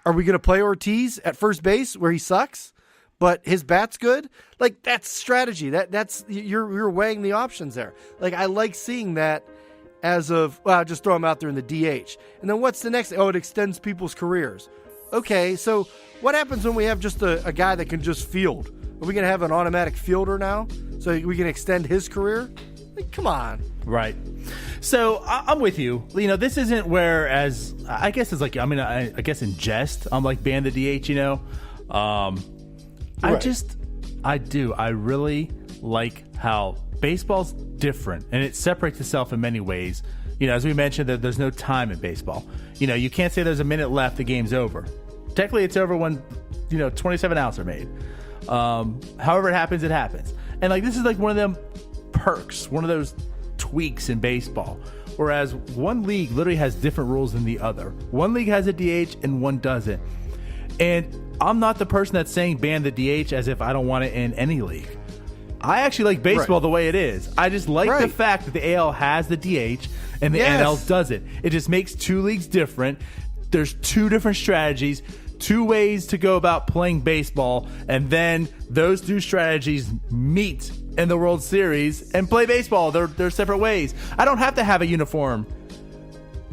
Are we going to play Ortiz at first base where he sucks, but his bat's good? Like, that's strategy. That's you're weighing the options there. Like, I like seeing that as of, well, just throw him out there in the DH. And then what's the next? Oh, it extends people's careers. Okay, so what happens when we have just a guy that can just field? Are we going to have an automatic fielder now so we can extend his career? Like, come on. Right. So I'm with you. You know, this isn't where, as I guess it's like, I mean, I guess in jest, I'm like ban the DH, you know. Right. I really like how baseball's different and it separates itself in many ways. You know, as we mentioned, that there's no time in baseball. You know, you can't say there's a minute left, the game's over. Technically, it's over when, 27 outs are made. However it happens, it happens. And like, this is like one of them perks, one of those tweaks in baseball. Whereas one league literally has different rules than the other. One league has a DH and one doesn't. And I'm not the person that's saying ban the DH as if I don't want it in any league. I actually like baseball the way it is. I just like the fact that the AL has the DH and the NL doesn't. It just makes two leagues different. There's two different strategies, two ways to go about playing baseball, and then those two strategies meet in the World Series and play baseball. They're separate ways. I don't have to have a uniform,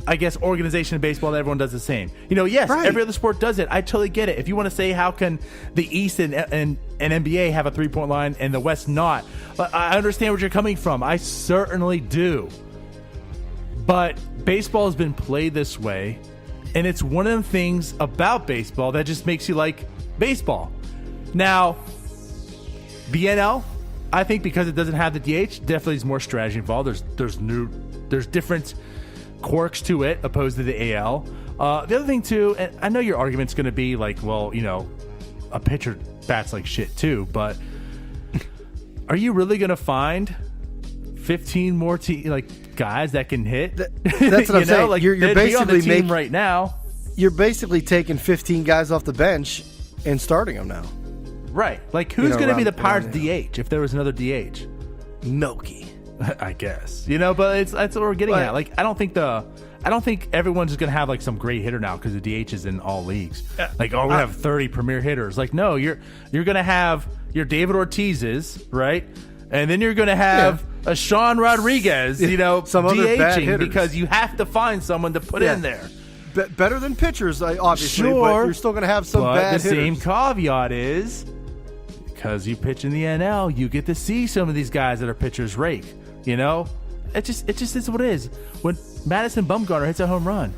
I guess, organization in baseball that everyone does the same. Every other sport does it. I totally get it. If you want to say how can the East and NBA have a 3-point line and the West not, I understand where you're coming from. I certainly do. But baseball has been played this way, and it's one of the things about baseball that just makes you like baseball. Now, the NL, I think because it doesn't have the DH, definitely is more strategy involved. There's different quirks to it opposed to the AL. The other thing too, and I know your argument's going to be like, well, a pitcher bats like shit too, but are you really going to find 15 more guys that can hit? That's what I'm saying. Like, you're basically on the team right now. You're basically taking 15 guys off the bench and starting them now. Right. Like, who's going to be the Pirates DH if there was another DH? Milky. I guess, but that's what we're getting at. Like, I don't think everyone's just gonna have like some great hitter now because the DH is in all leagues. Like, we have 30 premier hitters. Like, no, you're gonna have your David Ortiz's, right, and then you're gonna have a Sean Rodriguez, some other bad DHing hitters, because you have to find someone to put in there. Better than pitchers, obviously. Sure, but you're still gonna have some bad hitters. But the same caveat is, because you pitch in the NL, you get to see some of these guys that are pitchers rake. It just is what it is. When Madison Bumgarner hits a home run,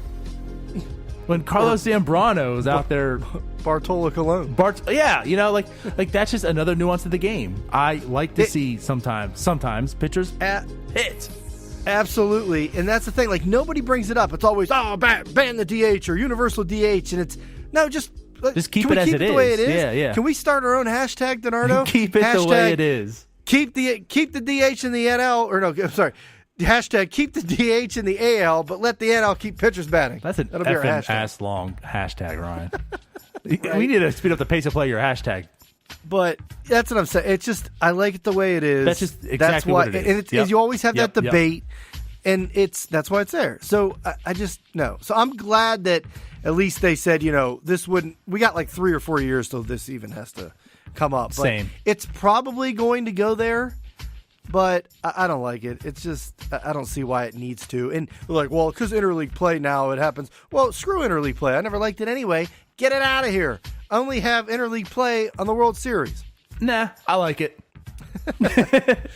when Carlos Zambrano's out there, Bartolo Colon, like that's just another nuance of the game. I like to see sometimes pitchers hit. Absolutely, and that's the thing. Like, nobody brings it up. It's always ban the DH or universal DH, and it's no, just keep it as it is. The way it is. Yeah. Can we start our own hashtag, DiNardo? Keep it the way it is. Keep the DH in the NL, or no, I'm sorry. Hashtag keep the DH in the AL, but let the NL keep pitchers batting. That'll be our hashtag. Ass long hashtag, Ryan. We need to speed up the pace of play your hashtag. But that's what I'm saying. It's just, I like it the way it is. That's just exactly what it is. And you always have that debate, and that's why it's there. So I just no. So I'm glad that at least they said, this wouldn't. We got like 3 or 4 years till this even has to come up. But same. It's probably going to go there, but I don't like it. It's just, I don't see why it needs to. And they're like, well, because interleague play now it happens. Well, screw interleague play. I never liked it anyway. Get it out of here. Only have interleague play on the World Series. Nah, I like it.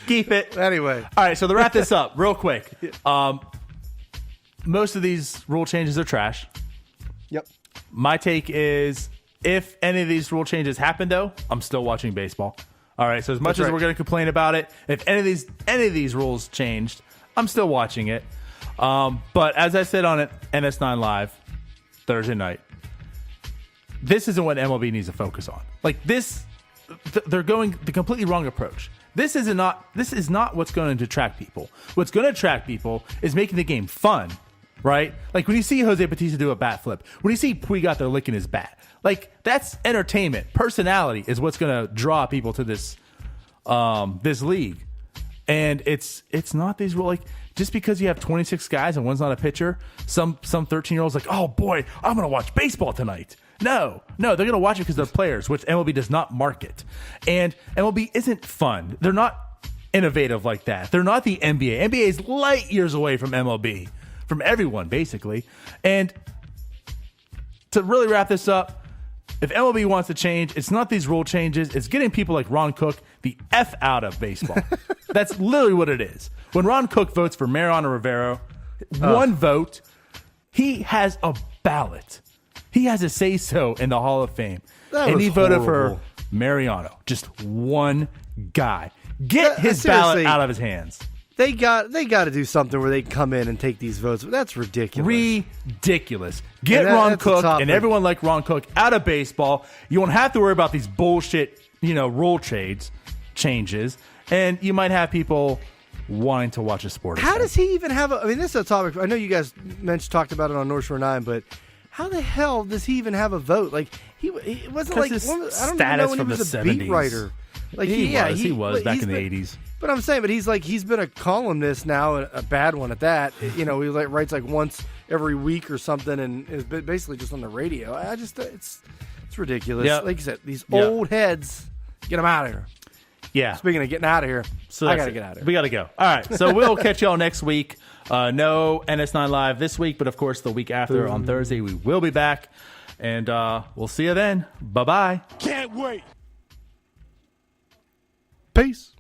Keep it. Anyway. All right, so to wrap this up real quick, most of these rule changes are trash. Yep. My take is, if any of these rule changes happen, though, I'm still watching baseball. All right, so as much as we're going to complain about it, if any of these rules changed, I'm still watching it. But as I said on NS9 Live Thursday night, this isn't what MLB needs to focus on. Like this, they're going the completely wrong approach. This is not what's going to attract people. What's going to attract people is making the game fun, right? Like when you see Jose Bautista do a bat flip, when you see Puig out there licking his bat, like that's entertainment. Personality is what's going to draw people to this league, and it's not these rules. Like just because you have 26 guys and one's not a pitcher, some 13-year-old's like, oh boy, I'm going to watch baseball tonight. No, they're going to watch it because they're players, which MLB does not market. And MLB isn't fun. They're not innovative like that. They're not the NBA. NBA is light years away from MLB, from everyone, basically. And to really wrap this up, if MLB wants to change, it's not these rule changes. It's getting people like Ron Cook the F out of baseball. That's literally what it is. When Ron Cook votes for Mariano Rivera, one vote, he has a ballot. He has a say-so in the Hall of Fame. And he voted for Mariano. Just one guy. Get his ballot out of his hands. They got to do something where they come in and take these votes. That's ridiculous. Ridiculous. Get Ron Cook and everyone like Ron Cook out of baseball. You won't have to worry about these bullshit, rule changes, and you might have people wanting to watch a sport. How does he even have this is a topic. I know you guys talked about it on North Shore 9, but how the hell does he even have a vote? Like he wasn't like I don't even know when he was a 70s. Beat writer. Like he was back in the 80s. But I'm saying, he's been a columnist now, a bad one at that. He writes like once every week or something, and is basically just on the radio. It's ridiculous. Yep. Like you said, these old heads, get them out of here. Yeah. Speaking of getting out of here, so I got to get out of here. We got to go. All right. So we'll catch y'all next week. No NS9 Live this week, but of course the week after on Thursday we will be back, and we'll see you then. Bye-bye. Can't wait. Peace.